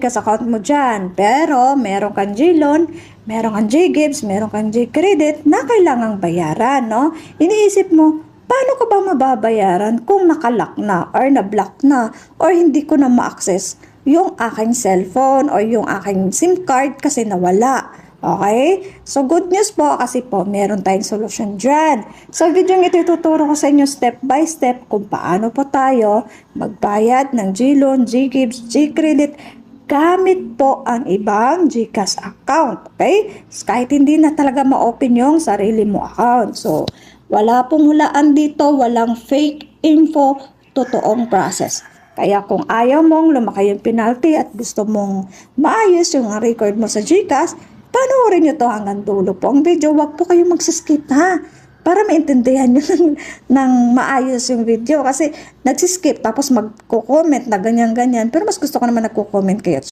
account mo dyan. Pero, meron kang G-Loan, meron kang G-Gives, meron kang G-Credit na kailangang bayaran, no? Iniisip mo, paano ko ba mababayaran kung nakalock na or na-block na or hindi ko na ma-access yung aking cellphone or yung aking SIM card kasi nawala? Okay? So, good news po kasi po, meron tayong solusyon dyan. Sa video ito, ituturo ko sa inyo step by step kung paano po tayo magbayad ng G-Loan, G-Gives, G-Credit gamit po ang ibang GCash account. Okay? Kahit hindi na talaga ma-open yung sarili mo account. So, wala pong hulaan dito, walang fake info, totoong process. Kaya kung ayaw mong lumaki yung penalty at gusto mong maayos yung record mo sa GCash, panoorin nyo to hanggang dulo po ang video. Huwag po kayong magsiskip ha. Para maintindihan nyo ng maayos yung video. Kasi nagsiskip tapos magko-comment na ganyan-ganyan. Pero mas gusto ko naman nagko-comment kayo.